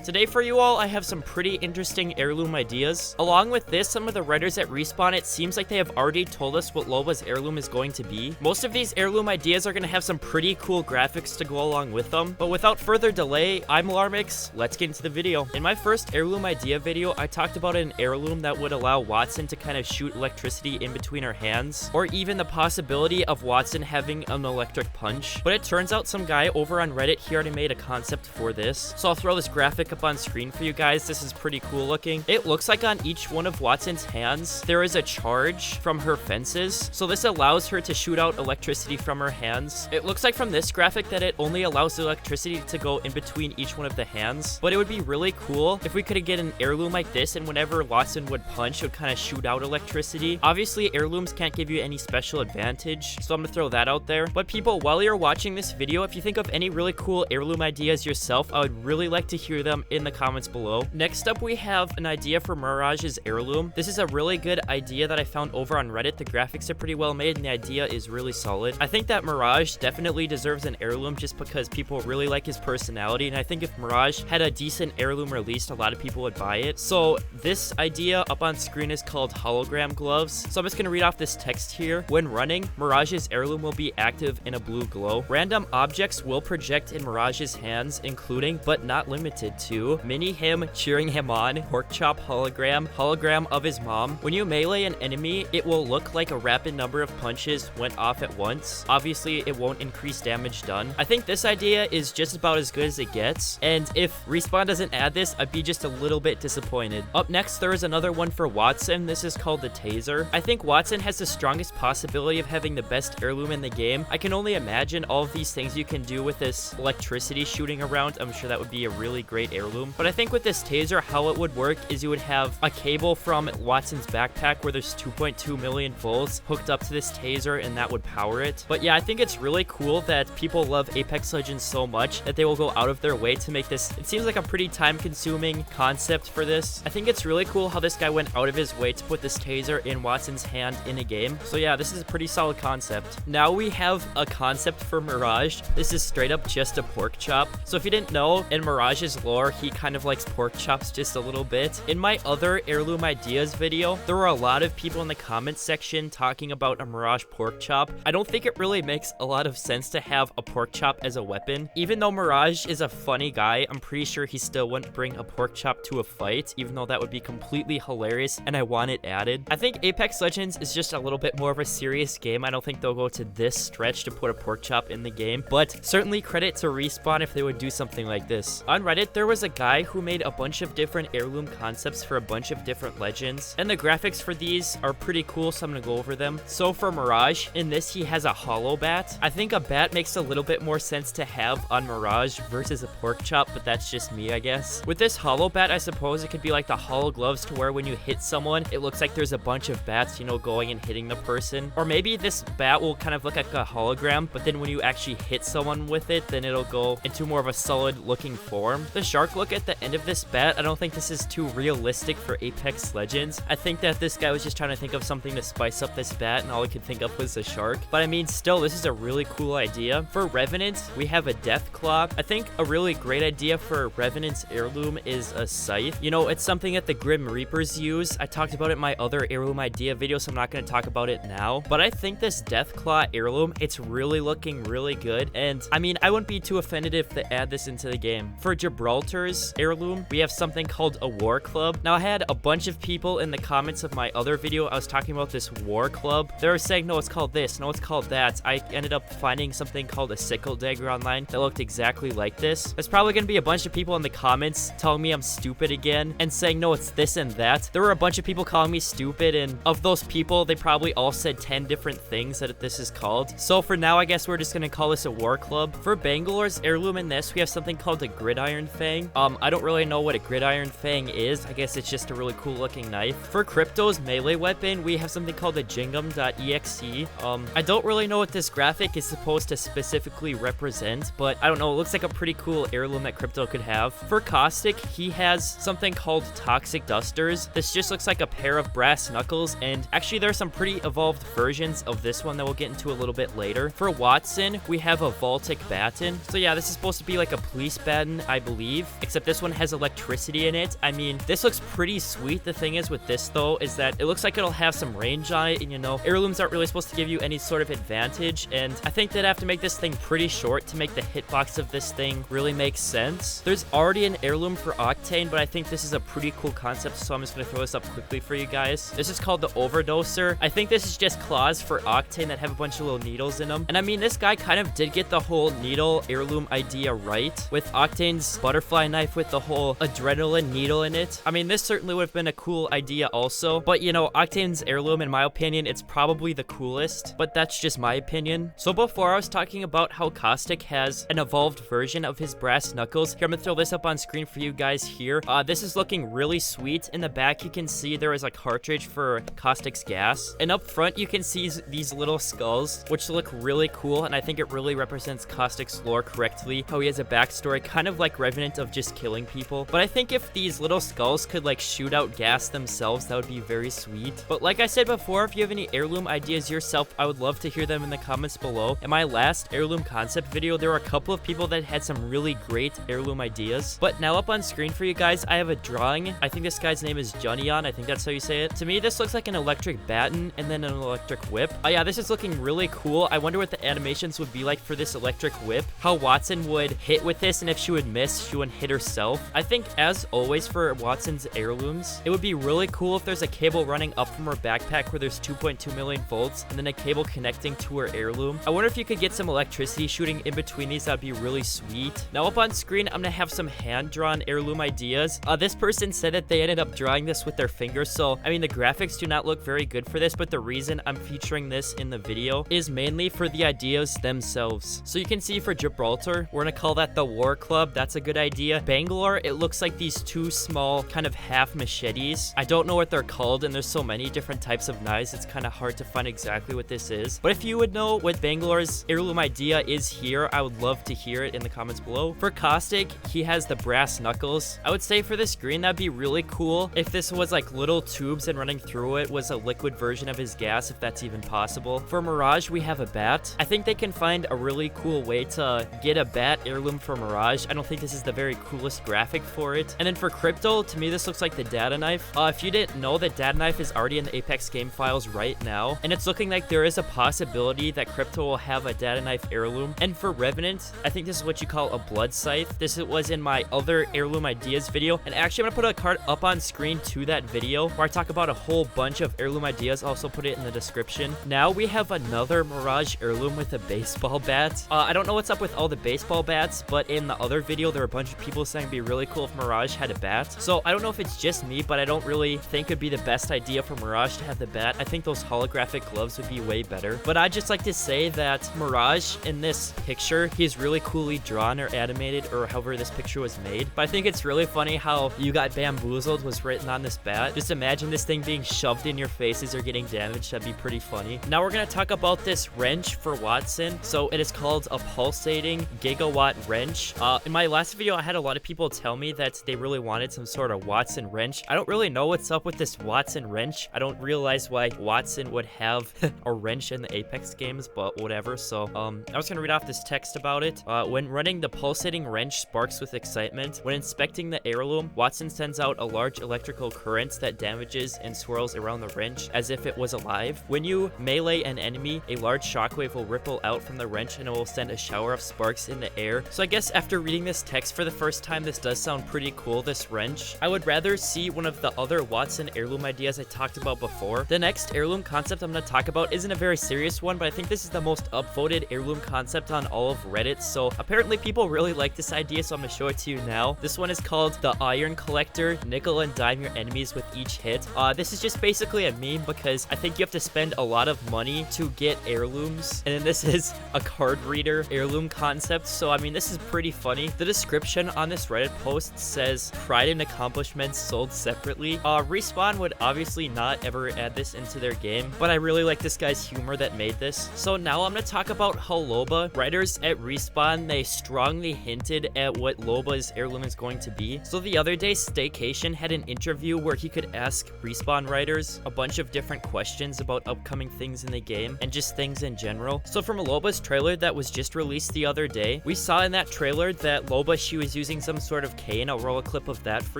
Today for you all, I have some pretty interesting heirloom ideas. Along with this, some of the writers at Respawn, it seems like they have already told us what Loba's heirloom is going to be. Most of these heirloom ideas are going to have some pretty cool graphics to go along with them. But without further delay, I'm Alarmix. Let's get into the video. In my first heirloom idea video, I talked about an heirloom that would allow Watson to kind of shoot electricity in between her hands, or even the possibility of Watson having an electric punch. But it turns out some guy over on Reddit, he already made a concept for this. So I'll throw this graphic up on screen for you guys. This is pretty cool looking. It looks like on each one of Watson's hands, there is a charge from her fences. So this allows her to shoot out electricity from her hands. It looks like from this graphic that it only allows the electricity to go in between each one of the hands. But it would be really cool if we could get an heirloom like this, and whenever Watson would punch, it would kind of shoot out electricity. Obviously, heirlooms can't give you any special advantage, so I'm gonna throw that out there. But people, while you're watching this video, if you think of any really cool heirloom ideas yourself, I would really like to hear them in the comments below. Next up, we have an idea for Mirage's heirloom. This is a really good idea that I found over on Reddit. The graphics are pretty well made and the idea is really solid. I think that Mirage definitely deserves an heirloom just because people really like his personality, and I think if Mirage had a decent heirloom released, a lot of people would buy it. So this idea up on screen is called hologram gloves. So I'm just gonna read off this text here. When running, Mirage's heirloom will be active in a blue glow. Random objects will project in Mirage's hands, including but not limited to mini him cheering him on, pork chop hologram, hologram of his mom. When you melee an enemy, it will look like a rapid number of punches went off at once. Obviously, it won't increase damage done. I think this idea is just about as good as it gets, and if Respawn doesn't add this, I'd be just a little bit disappointed. Up next, there is another one for Watson. This is called the taser. I think Watson has the strongest possibility of having the best heirloom in the game. I can only imagine all of these things you can do with this electricity shooting around. I'm sure that would be a really great heirloom. But I think with this taser, how it would work is you would have a cable from Watson's backpack where there's 2.2 million volts hooked up to this taser, and that would power it. But yeah, I think it's really cool that people love Apex Legends so much that they will go out of their way to make this. It seems like a pretty time-consuming concept for this. I think it's really cool how this guy went out of his way to put this taser in Watson's hand in a game. So yeah, this is a pretty solid concept. Now we have a concept for Mirage. This is straight up just a pork chop. So if you didn't know, in Mirage's lore, he kind of likes pork chops just a little bit. In my other heirloom ideas video, there were a lot of people in the comments section talking about a Mirage pork chop. I don't think it really makes a lot of sense to have a pork chop as a weapon. Even though Mirage is a funny guy, I'm pretty sure he still wouldn't bring a pork chop to a fight, even though that would be completely hilarious and I want it added. I think Apex Legends is just a little bit more of a serious game. I don't think they'll go to this stretch to put a pork chop in the game, but certainly credit to Respawn if they would do something like this. On Reddit, there was a guy who made a bunch of different heirloom concepts for a bunch of different legends, and the graphics for these are pretty cool, so I'm gonna go over them. So for Mirage, in this he has a hollow bat. I think a bat makes a little bit more sense to have on Mirage versus a pork chop, but that's just me, I guess. With this hollow bat, I suppose it could be like the hollow gloves, to where when you hit someone, it looks like there's a bunch of bats, you know, going and hitting the person. Or maybe this bat will kind of look like a hologram, but then when you actually hit someone with it, then it'll go into more of a solid looking form. The shark look at the end of this bat, I don't think this is too realistic for Apex Legends. I think that this guy was just trying to think of something to spice up this bat, and all he could think of was a shark. But I mean, still, this is a really cool idea. For Revenant, we have a death claw. I think a really great idea for Revenant's heirloom is a scythe. You know, it's something that the Grim Reapers use. I talked about it in my other heirloom idea video, so I'm not going to talk about it now. But I think this death claw heirloom, it's really looking really good. And I mean, I wouldn't be too offended if they add this into the game. For Gibraltar's heirloom, we have something called a war club. Now, I had a bunch of people in the comments of my other video, I was talking about this war club. They were saying, no, it's called this, no, it's called that. I ended up finding something called a sickle dagger online that looked exactly like this. There's probably going to be a bunch of people in the comments telling me I'm stupid again and saying, no, it's this and that. There were a bunch of people calling me stupid, and of those people, they probably all said 10 different things that this is called. So for now, I guess we're just going to call this a war club. For Bangalore's heirloom in this, we have something called a gridiron fang. I don't really know what a gridiron fang is. I guess it's just a really cool looking knife. For Crypto's melee weapon, we have something called a jingam.exe. I don't really know what this graphic is supposed to specifically represent, but I don't know, it looks like a pretty cool heirloom that Crypto could have. For Caustic, he has something called toxic dusters. This just looks like a pair of brass knuckles, and actually there's some pretty evolved versions of this one that we'll get into a little bit later. For Watson, we have a Voltic baton. So yeah, this is supposed to be like a police baton, I believe. except this one has electricity in it. I mean, this looks pretty sweet. The thing is with this though, is that it looks like it'll have some range on it, and you know, heirlooms aren't really supposed to give you any sort of advantage, and I think they'd have to make this thing pretty short to make the hitbox of this thing really make sense. There's already an heirloom for Octane, but I think this is a pretty cool concept, so I'm just gonna throw this up quickly for you guys. This is called the Overdoser. I think this is just claws for Octane that have a bunch of little needles in them, and I mean, this guy kind of did get the whole needle heirloom idea right with Octane's butterfly knife with the whole adrenaline needle in it. I mean, this certainly would have been a cool idea also, but you know, Octane's heirloom, in my opinion, it's probably the coolest, but that's just my opinion. So before I was talking about how Caustic has an evolved version of his brass knuckles. Here, I'm gonna throw this up on screen for you guys here. This is looking really sweet. In the back, you can see there is a cartridge for Caustic's gas, and up front, you can see these little skulls, which look really cool, and I think it really represents Caustic's lore correctly, how he has a backstory, kind of like Revenant, of just killing people. But I think if these little skulls could like shoot out gas themselves, that would be very sweet. But like I said before, if you have any heirloom ideas yourself, I would love to hear them in the comments below. In my last heirloom concept video, there were a couple of people that had some really great heirloom ideas. But now up on screen for you guys, I have a drawing. I think this guy's name is Junion. I think that's how you say it. To me, this looks like an electric baton and then an electric whip. Oh yeah, this is looking really cool. I wonder what the animations would be like for this electric whip. How Watson would hit with this, and if she would miss, she wouldn't hit herself. I think, as always for Watson's heirlooms, it would be really cool if there's a cable running up from her backpack where there's 2.2 million volts, and then a cable connecting to her heirloom. I wonder if you could get some electricity shooting in between these. That'd be really sweet. Now up on screen, I'm gonna have some hand-drawn heirloom ideas. This person said that they ended up drawing this with their fingers, so I mean, the graphics do not look very good for this, but the reason I'm featuring this in the video is mainly for the ideas themselves. So you can see for Gibraltar, we're gonna call that the War Club. That's a good idea. Bangalore, it looks like these two small kind of half machetes. I don't know what they're called, and there's so many different types of knives, it's kind of hard to find exactly what this is. But if you would know what Bangalore's heirloom idea is here, I would love to hear it in the comments below. For Caustic, he has the brass knuckles. I would say for this green, that'd be really cool if this was like little tubes and running through it was a liquid version of his gas, if that's even possible. For Mirage, we have a bat. I think they can find a really cool way to get a bat heirloom for Mirage. I don't think this is the very coolest graphic for it. And then for Crypto, to me, this looks like the data knife. If you didn't know, the data knife is already in the Apex game files right now, and it's looking like there is a possibility that Crypto will have a data knife heirloom. And for Revenant, I think this is what you call a blood scythe. This was in my other heirloom ideas video, and actually I'm gonna put a card up on screen to that video where I talk about a whole bunch of heirloom ideas. I'll also put it in the description. Now we have another Mirage heirloom with a baseball bat. I don't know what's up with all the baseball bats, but in the other video there were a bunch of people saying it'd be really cool if Mirage had a bat. So I don't know if it's just me, but I don't really think it'd be the best idea for Mirage to have the bat. I think those holographic gloves would be way better. But I'd just like to say that Mirage in this picture, he's really coolly drawn or animated, or however this picture was made. But I think it's really funny how "you got bamboozled" was written on this bat. Just imagine this thing being shoved in your faces or getting damaged. That'd be pretty funny. Now we're gonna talk about this wrench for Watson. So it is called a pulsating gigawatt wrench. In my last video, I had a lot of people tell me that they really wanted some sort of Watson wrench. I don't really know what's up with this Watson wrench. I don't realize why Watson would have a wrench in the Apex games, but whatever. So I was gonna read off this text about it. When running, the pulsating wrench sparks with excitement. When inspecting the heirloom, Watson sends out a large electrical current that damages and swirls around the wrench as if it was alive. When you melee an enemy, a large shockwave will ripple out from the wrench and it will send a shower of sparks in the air. So I guess after reading this text for the first time, this does sound pretty cool, this wrench. I would rather see one of the other Watson heirloom ideas I talked about before. The next heirloom concept I'm going to talk about isn't a very serious one, but I think this is the most upvoted heirloom concept on all of Reddit. So apparently people really like this idea, so I'm going to show it to you now. This one is called the Iron Collector. Nickel and dime your enemies with each hit. This is just basically a meme because I think you have to spend a lot of money to get heirlooms. And then this is a card reader heirloom concept. So I mean, this is pretty funny. The description on this Reddit post says pride and accomplishments sold separately. Respawn would obviously not ever add this into their game, but I really like this guy's humor that made this. So now I'm going to talk about how Loba, writers at Respawn, they strongly hinted at what Loba's heirloom is going to be. So the other day, Staycation had an interview where he could ask Respawn writers a bunch of different questions about upcoming things in the game and just things in general. So from Loba's trailer that was just released the other day, we saw in that trailer that Loba, she was using using some sort of cane. I'll roll a clip of that for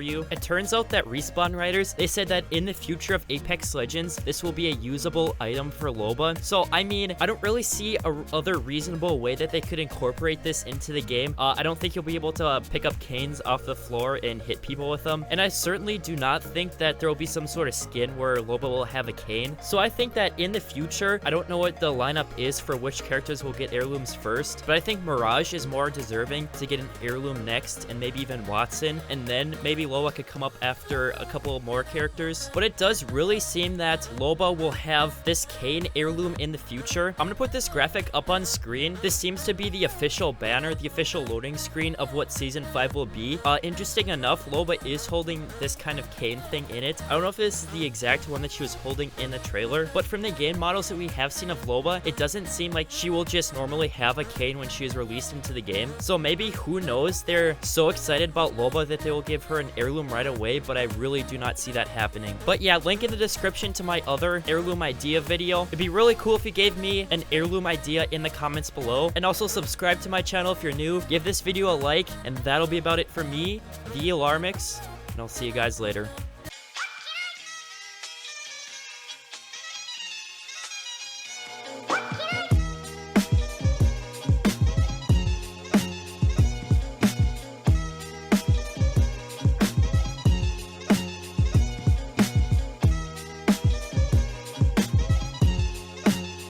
you. It turns out that Respawn writers, they said that in the future of Apex Legends, this will be a usable item for Loba. So, I mean, I don't really see a other reasonable way that they could incorporate this into the game. I don't think you'll be able to pick up canes off the floor and hit people with them. And I certainly do not think that there will be some sort of skin where Loba will have a cane. So I think that in the future, I don't know what the lineup is for which characters will get heirlooms first, but I think Mirage is more deserving to get an heirloom next, and maybe even Watson, and then maybe Loba could come up after a couple more characters. But it does really seem that Loba will have this cane heirloom in the future. I'm gonna put this graphic up on screen. This seems to be the official banner, the official loading screen of what Season 5 will be. Interesting enough, Loba is holding this kind of cane thing in it. I don't know if this is the exact one that she was holding in the trailer, but from the game models that we have seen of Loba, it doesn't seem like she will just normally have a cane when she is released into the game. So maybe, who knows, they're so excited about Loba that they will give her an heirloom right away, but I really do not see that happening. But yeah, link in the description to my other heirloom idea video. It'd be really cool if you gave me an heirloom idea in the comments below, and also subscribe to my channel if you're new. Give this video a like, and that'll be about it for me, the Alarmix, and I'll see you guys later.